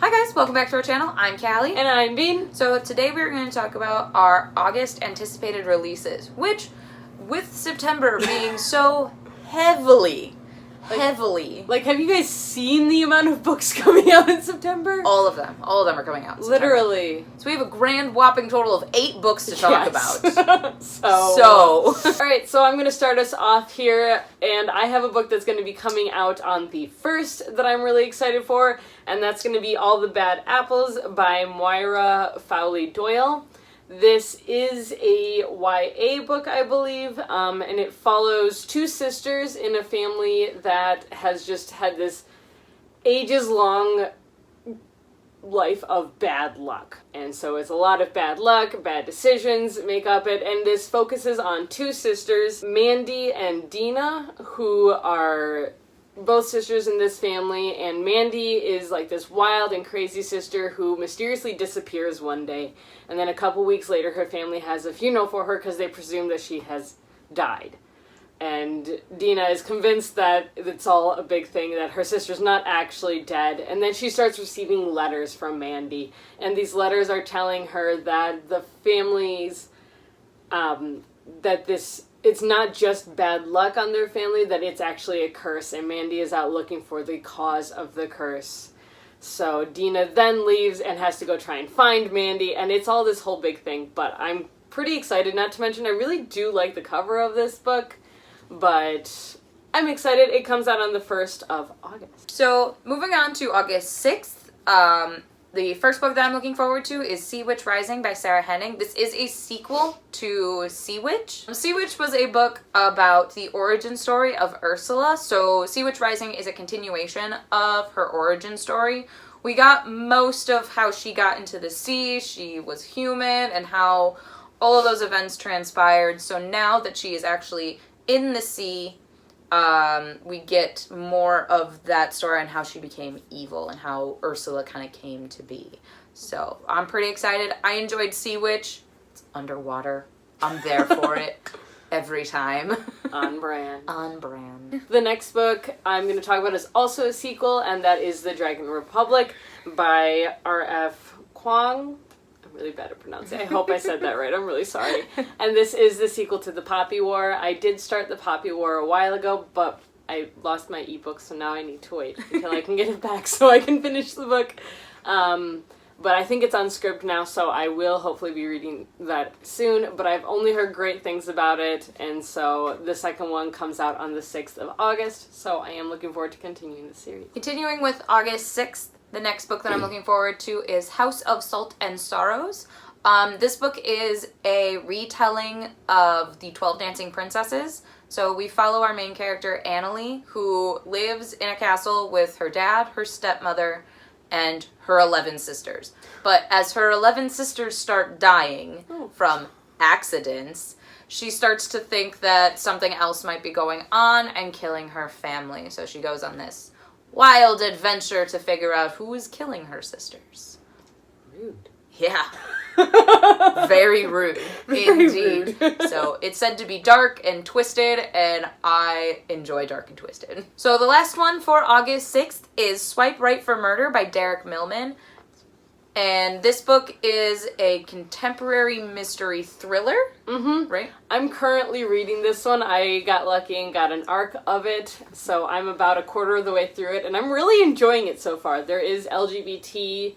Hi guys, welcome back to our channel. I'm Callie. And I'm Bean. So today we're going to talk about our August anticipated releases, which, with September being so heavily... Like, have you guys seen the amount of books coming out in September? All of them are coming out in September. Literally. So we have a grand whopping total of 8 books to talk about. So. Alright, so I'm going to start us off here, and I have a book that's going to be coming out on the 1st that I'm really excited for, and that's going to be All the Bad Apples by Moira Fowley-Doyle. This is a YA book, I believe, and it follows 2 sisters in a family that has just had this ages-long life of bad luck. And so it's a lot of bad luck, bad decisions make up it, and this focuses on 2 sisters, Mandy and Dina, who are both sisters in this family, and Mandy is like this wild and crazy sister who mysteriously disappears one day, and then a couple weeks later her family has a funeral for her because they presume that she has died. And Dina is convinced that it's all a big thing, that her sister's not actually dead, and then she starts receiving letters from Mandy, and these letters are telling her that the family's, it's not just bad luck on their family, that it's actually a curse, and Mandy is out looking for the cause of the curse. So Dina then leaves and has to go try and find Mandy, and it's all this whole big thing, but I'm pretty excited, not to mention I really do like the cover of this book, but I'm excited. It comes out on the 1st of August. So moving on to August 6th, the first book that I'm looking forward to is Sea Witch Rising by Sarah Henning. This is a sequel to Sea Witch. Sea Witch was a book about the origin story of Ursula, so Sea Witch Rising is a continuation of her origin story. We got most of how she got into the sea, she was human, and how all of those events transpired. So now that she is actually in the sea, we get more of that story and how she became evil and how Ursula kind of came to be. So I'm pretty excited. I enjoyed Sea Witch. It's underwater. I'm there for it every time. On brand. On brand. The next book I'm going to talk about is also a sequel, and that is The Dragon Republic by R.F. Kuang. Really bad at pronouncing. I hope I said that right. I'm really sorry. And this is the sequel to The Poppy War. I did start The Poppy War a while ago, but I lost my ebook, so now I need to wait until I can get it back so I can finish the book. But I think it's on Scribd now, so I will hopefully be reading that soon, but I've only heard great things about it, and so the second one comes out on the 6th of August, so I am looking forward to continuing the series. Continuing with August 6th, the next book that I'm looking forward to is House of Salt and Sorrows. This book is a retelling of the 12 Dancing Princesses. So we follow our main character, Annalie, who lives in a castle with her dad, her stepmother, and her 11 sisters. But as her 11 sisters start dying from accidents, she starts to think that something else might be going on and killing her family. So she goes on this wild adventure to figure out who is killing her sisters. Rude. Yeah. Very rude. Indeed. Rude. So it's said to be dark and twisted, and I enjoy dark and twisted. So the last one for August 6th is Swipe Right for Murder by Derek Milman. And this book is a contemporary mystery thriller, right? I'm currently reading this one. I got lucky and got an arc of it, so I'm about a quarter of the way through it, and I'm really enjoying it so far. There is LGBT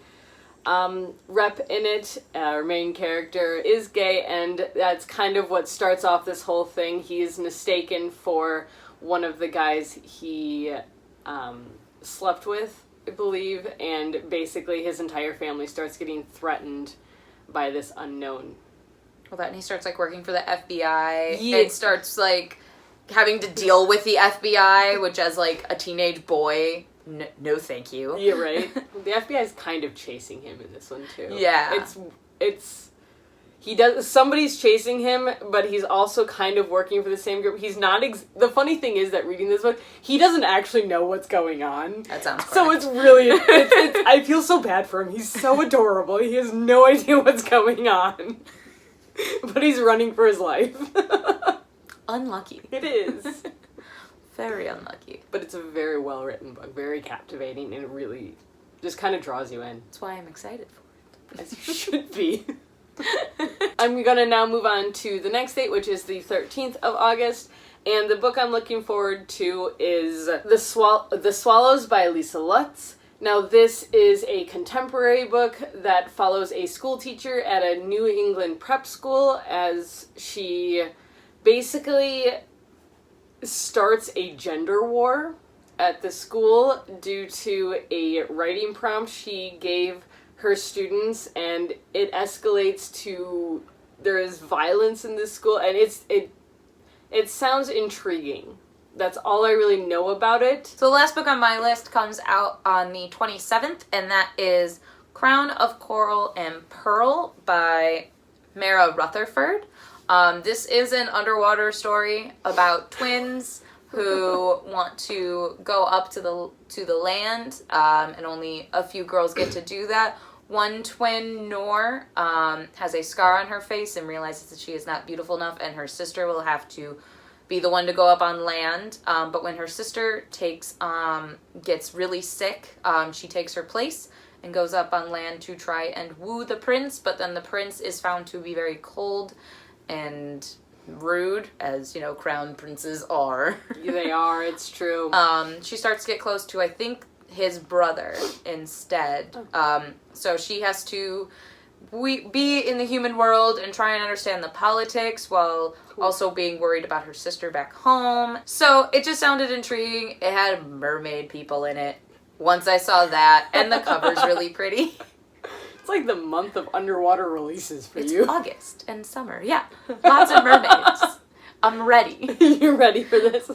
rep in it. Our main character is gay, and that's kind of what starts off this whole thing. He is mistaken for one of the guys he slept with, I believe, and basically his entire family starts getting threatened by this unknown. Well, that, and he starts, like, working for the FBI. Yeah. And starts, like, having to deal with the FBI, which as, like, a teenage boy, no thank you. Yeah, right? The FBI is kind of chasing him in this one, too. Yeah. Somebody's chasing him, but he's also kind of working for the same group. He's not, the funny thing is that reading this book, he doesn't actually know what's going on. That sounds correct. So it's really, I feel so bad for him. He's so adorable. He has no idea what's going on. But he's running for his life. Unlucky. It is. Very unlucky. But it's a very well-written book, very captivating, and really Just kind of draws you in. That's why I'm excited for it. As you should be. I'm gonna now move on to the next date, which is the 13th of August. And the book I'm looking forward to is The Swallows by Lisa Lutz. Now, this is a contemporary book that follows a school teacher at a New England prep school as she basically starts a gender war at the school due to a writing prompt she gave her students, and it escalates to there is violence in this school, and it sounds intriguing. That's all I really know about it. So the last book on my list comes out on the 27th, and that is Crown of Coral and Pearl by Moira Rutherford. This is an underwater story about twins who want to go up to the land, and only a few girls get to do that. One twin, Noor, has a scar on her face and realizes that she is not beautiful enough, and her sister will have to be the one to go up on land. But when her sister gets really sick, she takes her place and goes up on land to try and woo the prince, but then the prince is found to be very cold and rude, as, you know, crown princes are. They are, it's true. She starts to get close to, I think, his brother instead. So she has to be in the human world and try and understand the politics while also being worried about her sister back home. So it just sounded intriguing. It had mermaid people in it. Once I saw that, and the cover's really pretty. It's like the month of underwater releases for It's you. August and summer, yeah. Lots of mermaids. I'm ready. You're ready for this?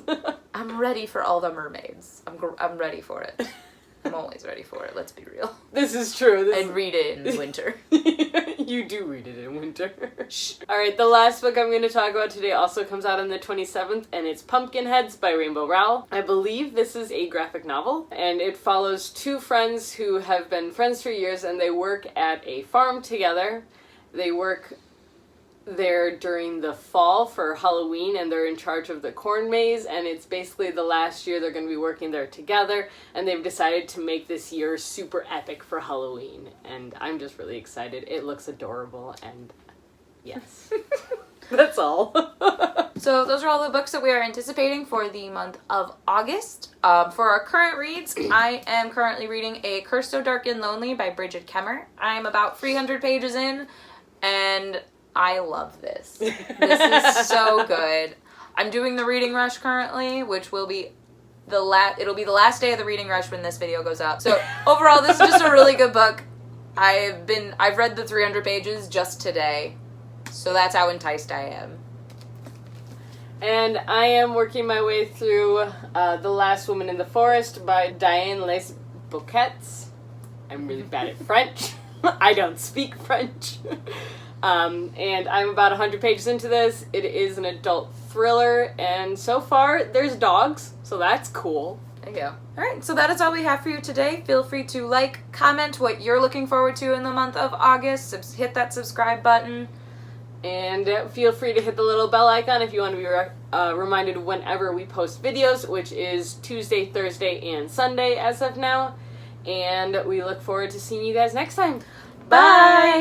I'm ready for all the mermaids. I'm ready for it. I'm always ready for it, let's be real. This is true. I'd read it in winter. You do read it in winter. Alright, the last book I'm going to talk about today also comes out on the 27th, and it's Pumpkinheads by Rainbow Rowell. I believe this is a graphic novel, and it follows two friends who have been friends for years, and they work at a farm together. They work there during the fall for Halloween, and they're in charge of the corn maze, and it's basically the last year they're going to be working there together, and they've decided to make this year super epic for Halloween, and I'm just really excited. It looks adorable, and yes. That's all. So those are all the books that we are anticipating for the month of August. For our current reads, I am currently reading A Curse So Dark and Lonely by Brigid Kemmerer. I'm about 300 pages in, and I love this. This is so good. I'm doing the reading rush currently, which will be it'll be the last day of the reading rush when this video goes up. So overall, this is just a really good book. I've read the 300 pages just today. So that's how enticed I am. And I am working my way through The Last Woman in the Forest by Diane Les Becquets. I'm really bad at French. I don't speak French. And I'm about 100 pages into this. It is an adult thriller, and so far there's dogs, so that's cool. There you go. Alright, so that is all we have for you today. Feel free to like, comment what you're looking forward to in the month of August. Hit that subscribe button. And feel free to hit the little bell icon if you want to be reminded whenever we post videos, which is Tuesday, Thursday, and Sunday as of now. And we look forward to seeing you guys next time. Bye!